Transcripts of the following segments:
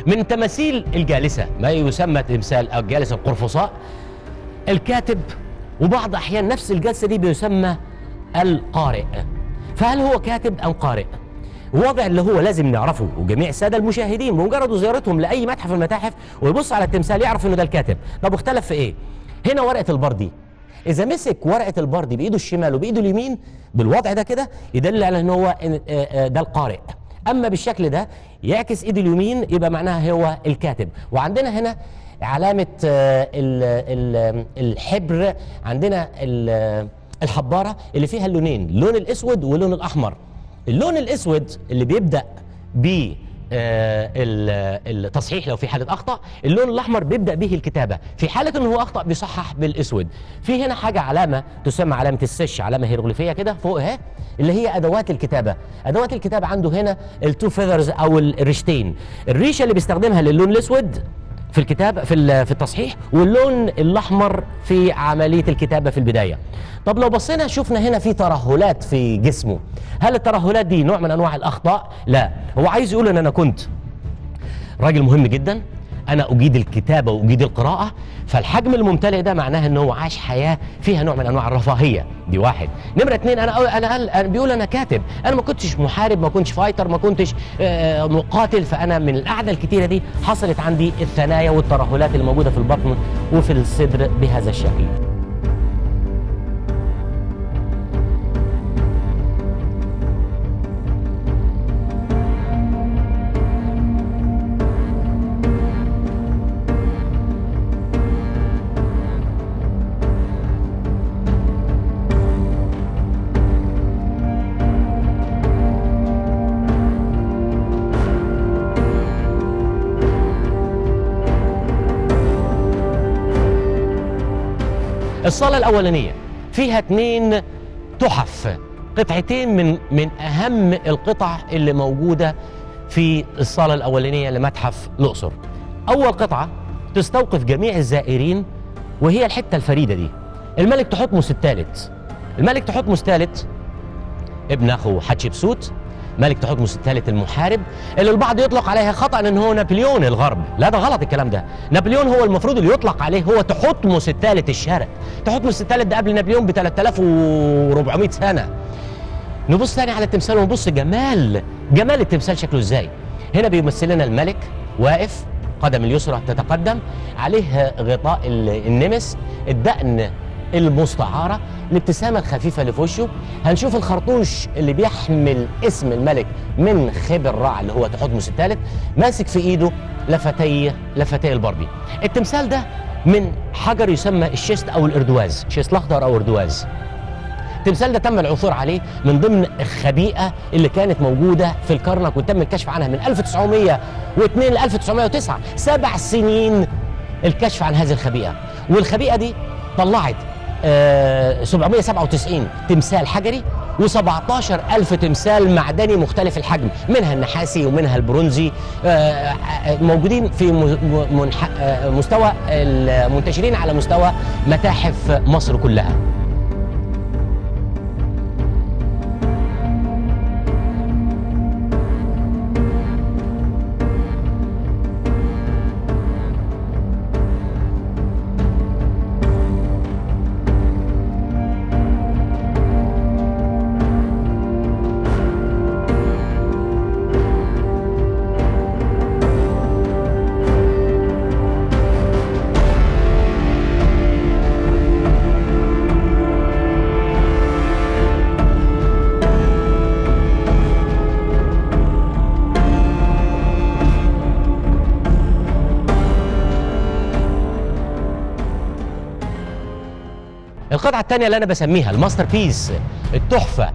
من تماثيل الجالسة ما يسمى تمثال الجالسة القرفصاء، الكاتب، وبعض أحيان نفس الجلسة دي بيسمى القارئ. فهل هو كاتب أم قارئ؟ الوضع اللي هو لازم نعرفه، وجميع السادة المشاهدين بمجرد زيارتهم لأي متحف من المتاحف ويبص على التمثال يعرف إنه ده الكاتب. طب اختلف في إيه؟ هنا ورقة البردي، إذا مسك ورقة البردي بإيده الشمال وبإيده اليمين بالوضع ده كده يدل على إن هو ده القارئ. أما بالشكل ده يعكس إيد اليمين يبقى معناها هو الكاتب. وعندنا هنا علامة الحبر، عندنا الحبارة اللي فيها اللونين، اللون الأسود واللون الأحمر. اللون الأسود اللي بيبدأ ب التصحيح لو في حالة أخطأ، اللون الأحمر بيبدأ به الكتابة، في حالة أنه هو أخطأ بيصحح بالأسود. في هنا حاجة علامة تسمى علامة السش، علامة هيروغليفية كده فوق اهي، اللي هي أدوات الكتابة. أدوات الكتابة عنده هنا التو فيذرز أو الريشتين، الريشة اللي بيستخدمها للون الأسود في الكتابة في التصحيح، واللون الأحمر في عملية الكتابة في البداية. طب لو بصينا شفنا هنا في ترهلات في جسمه، هل الترهلات دي نوع من أنواع الأخطاء؟ لا، هو عايز يقول إن أنا كنت راجل مهم جدا، أنا أجيد الكتابة وأجيد القراءة، فالحجم الممتلئ ده معناه إن هو عاش حياة فيها نوع من أنواع الرفاهية. دي واحد. نمرة اتنين، أنا بيقول أنا كاتب، أنا ما كنتش محارب، ما كنتش فايتر، ما كنتش مقاتل، فأنا من القعدة الكتيرة دي حصلت عندي الثنايا والترهلات اللي موجودة في البطن وفي الصدر بهذا الشكل. الصالة الأولانية فيها 2 تحف، قطعتين من أهم القطع اللي موجودة في الصالة الأولانية لمتحف الأقصر. أول قطعة تستوقف جميع الزائرين وهي الحتة الفريدة دي، الملك تحتمس الثالث. الملك تحتمس الثالث ابن أخو حتشبسوت، ملك تحتمس الثالث المحارب، اللي البعض يطلق عليها خطأ ان هو نابليون الغرب. لا، ده غلط الكلام ده. نابليون هو المفروض اللي يطلق عليه هو تحتمس الثالث الشرق. تحتمس الثالث ده قبل نابليون ب 3400 سنة. نبص ثاني على التمثال ونبص جمال التمثال شكله ازاي. هنا بيمثل لنا الملك واقف، قدم اليسرى تتقدم، عليه غطاء النمس، الدقن المستعارة، الابتسامة الخفيفة اللي في وشه. هنشوف الخرطوش اللي بيحمل اسم الملك من خبر رع اللي هو تحتمس الثالث، ماسك في ايده لفتي البربي. التمثال ده من حجر يسمى الشيست او الاردواز، شيست الاخضر او اردواز. التمثال ده تم العثور عليه من ضمن الخبيئة اللي كانت موجودة في الكرنك، وتم الكشف عنها من 1902 ل 1909، 7 سنين الكشف عن هذه الخبيئة. والخبيئة دي طلعت 797 تمثال حجري و17,000 تمثال معدني مختلف الحجم، منها النحاسي ومنها البرونزي، موجودين في مستوى المنتشرين على مستوى متاحف مصر كلها. القطعة الثانية اللي أنا بسميها الماستر بيس، التحفة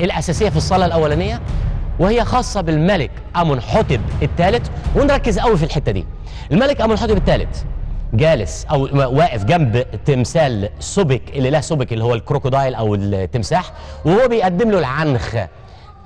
الأساسية في الصالة الأولانية، وهي خاصة بالملك أمنحتب الثالث. ونركز قوي في الحتة دي. الملك أمنحتب الثالث جالس أو واقف جنب تمثال سبك اللي له سبك اللي هو الكروكودايل أو التمساح، وهو بيقدم له العنخ،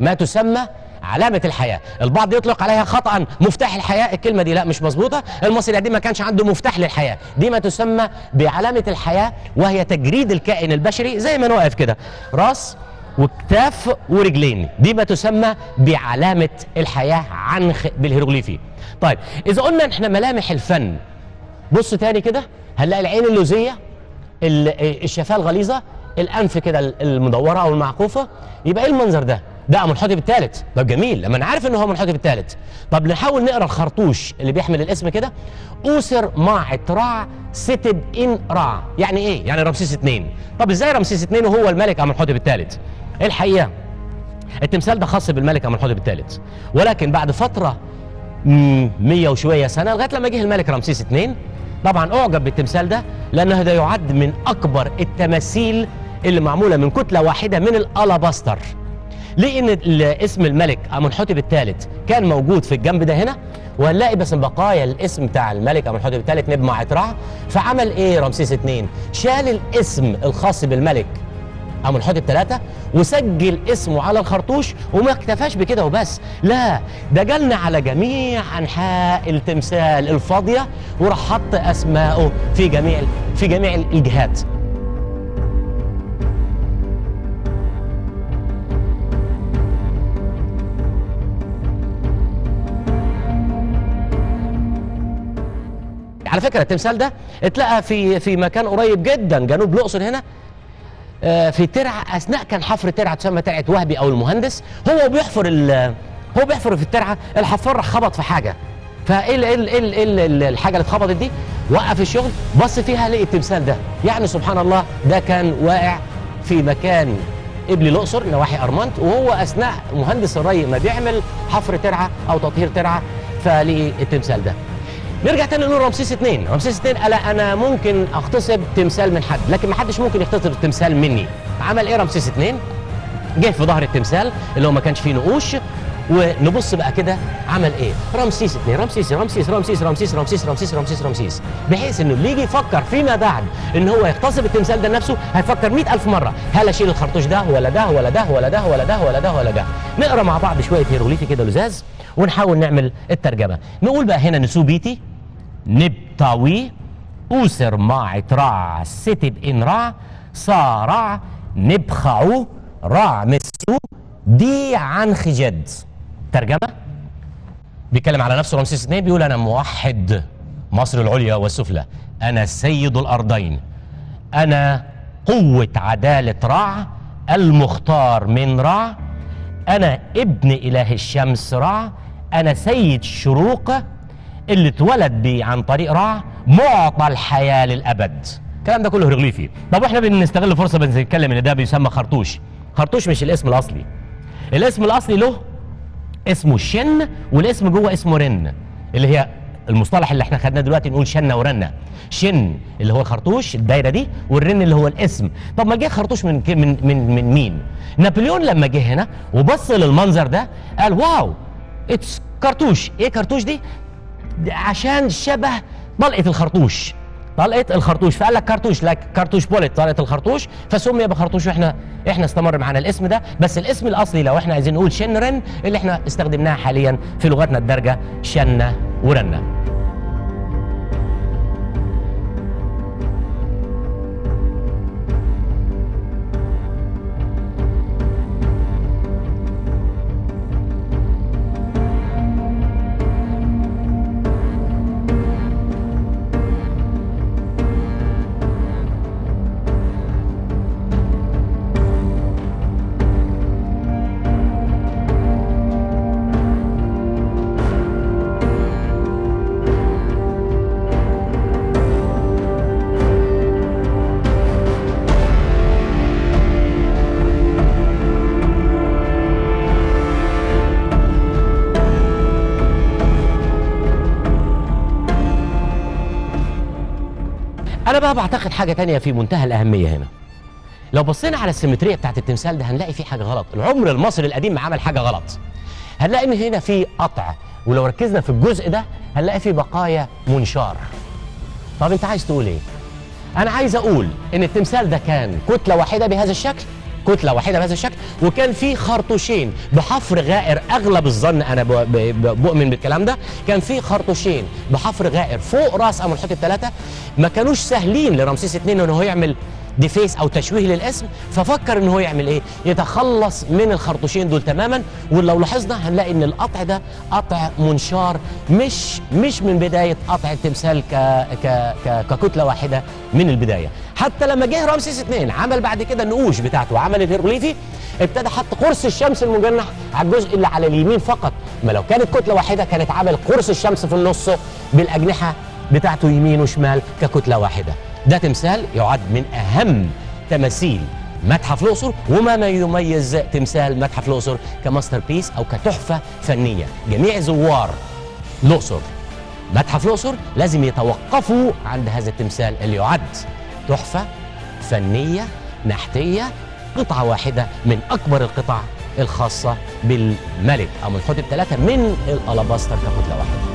ما تسمى علامة الحياة. البعض يطلق عليها خطأ مفتاح الحياة، الكلمة دي لا مش مظبوطة. المصري القديم ما كانش عنده مفتاح للحياة، دي ما تسمى بعلامة الحياة، وهي تجريد الكائن البشري زي ما أنا واقف كده، راس وكتاف ورجلين، دي ما تسمى بعلامة الحياة عنخ بالهيروغليفي. طيب إذا قلنا إحنا ملامح الفن، بص تاني كده هنلاقي العين اللوزية، الشفاه الغليظة، الأنف كده المدورة أو المعكوفة، يبقى إيه المنظر ده؟ ده أمنحتب الثالث. طب جميل، لما أنا عارف إن هو أمنحتب الثالث، طب نحاول نقرا الخرطوش اللي بيحمل الاسم كده. أوسر ماعت رع ستب إن رع، يعني إيه؟ يعني رمسيس 2. طب إزاي رمسيس 2 وهو الملك أمنحتب الثالث؟ الحقيقة التمثال ده خاص بالملك أمنحتب الثالث، ولكن بعد فترة 100 وشوية سنة لغاية لما جه الملك رمسيس 2 طبعا أعجب بالتمثال ده، لأنه ده يعد من أكبر التماثيل اللي معمولة من كتلة واحدة من الألاباستر. لأن اسم الملك أمنحتب الثالث كان موجود في الجنب ده هنا، وهنلاقي بس بقايا الاسم بتاع الملك أمنحتب الثالث نب ماعت رع. فعمل إيه رمسيس 2؟ شال الاسم الخاص بالملك أمنحتب 3 وسجل اسمه على الخرطوش، وما اكتفاش بكده وبس، لا ده جالنا على جميع أنحاء التمثال الفاضية وراح حط أسماءه في جميع الجهات. على فكرة التمثال ده اتلقى في مكان قريب جدا جنوب الأقصر هنا، في ترعة، أثناء كان حفر ترعة تسمى ترعة وهبي أو المهندس. هو بيحفر في الترعة، الحفار راح خبط في حاجة، فايه الحاجة اللي اتخبطت دي؟ وقف الشغل، بص فيها لقي التمثال ده. يعني سبحان الله ده كان واقع في مكان قبل الأقصر نواحي أرمنت، وهو أثناء مهندس الري ما بيعمل حفر ترعة أو تطهير ترعة فلقي التمثال ده. نرجع تاني نقول رمسيس 2. رمسيس 2 قال انا ممكن اغتصب تمثال من حد، لكن ما حدش ممكن يغتصب التمثال مني. عمل ايه رمسيس 2؟ جه في ظهر التمثال اللي هو ما كانش فيه نقوش، ونبص بقى كده عمل ايه؟ رمسيس 2، رمسيس رمسيس رمسيس رمسيس رمسيس رمسيس رمسيس رمسيس، بحيث انه اللي يجي يفكر فيما بعد ان هو يغتصب التمثال ده لنفسه هيفكر 100,000 مره، هل اشيل الخرطوش ده ولا ده ولا ده ولا ده ولا ده ولا ده ولا ده؟ نقرا مع بعض شويه هيروغليفي كده لزاز ونحاول نعمل الترجمه. نقول بقى هنا نسوبيتي نبطاوي أوسر ماعت رع ستب إن رع صارع نبخعو رع مسو دي عن خجد. ترجمة، بيتكلم على نفسه رمسيس 2، بيقول أنا موحد مصر العليا والسفلى، أنا سيد الأرضين، أنا قوة عدالة رع المختار من رع، أنا ابن إله الشمس رع، أنا سيد شروق اللي اتولد عن طريق رع، معطى الحياة للأبد. الكلام ده كله هيروغليفي. طب احنا بنستغل فرصة بنتكلم ان ده بيسمى خرطوش. خرطوش مش الاسم الأصلي. الاسم الأصلي له اسمه شن، والاسم جوه اسمه رن، اللي هي المصطلح اللي احنا خدناه دلوقتي نقول شنة ورنة. شن اللي هو الخرطوش الدايرة دي، والرن اللي هو الاسم. طب ما جه خرطوش من مين؟ نابليون لما جه هنا وبص للمنظر ده قال واو اتس كرتوش. ايه كرتوش دي؟ عشان شبه طلقة الخرطوش، طلقة الخرطوش، فقال لك كرتوش، لك كرتوش بوليت، طلقة الخرطوش، فسمي بخرطوش. واحنا استمر معانا الاسم ده، بس الاسم الاصلي لو احنا عايزين نقول شنرن اللي احنا استخدمناها حاليا في لغتنا الدارجة شنة ورنة. أنا بقى بعتقد حاجة تانية في منتهى الأهمية هنا. لو بصينا على السيمترية بتاعت التمثال ده هنلاقي فيه حاجة غلط. العمر المصري القديم عمل حاجة غلط. هنلاقي من هنا في قطع، ولو ركزنا في الجزء ده هنلاقي فيه بقايا منشار. طب أنت عايز تقول إيه؟ أنا عايز أقول إن التمثال ده كان كتلة واحدة بهذا الشكل، كتلة واحدة بهذا الشكل، وكان في خرطوشين بحفر غائر. أغلب الظن أنا بؤمن بالكلام ده، كان في خرطوشين بحفر غائر فوق رأس أمنحتب 3 ما كانوش سهلين لرمسيس 2 إنه يعمل ديفيس او تشويه للاسم، ففكر ان هو يعمل ايه؟ يتخلص من الخرطوشين دول تماما. ولو لاحظنا هنلاقي ان القطع ده قطع منشار، مش من بدايه قطع التمثال ككتله واحده من البدايه. حتى لما جه رمسيس اثنين عمل بعد كده النقوش بتاعته وعمل الهيروغليفي، ابتدى حط قرص الشمس المجنح على الجزء اللي على اليمين فقط. ما لو كانت كتله واحده كانت عمل قرص الشمس في النص بالاجنحه بتاعته يمين وشمال ككتله واحده. ده تمثال يعد من اهم تماثيل متحف الاقصر، وما يميز تمثال متحف الاقصر كماستر بيس او كتحفه فنيه. جميع زوار الاقصر متحف الاقصر لازم يتوقفوا عند هذا التمثال اللي يعد تحفه فنيه نحتيه، قطعه واحده من اكبر القطع الخاصه بالملك امنحتب 3 من الالاباستر ككتله واحده.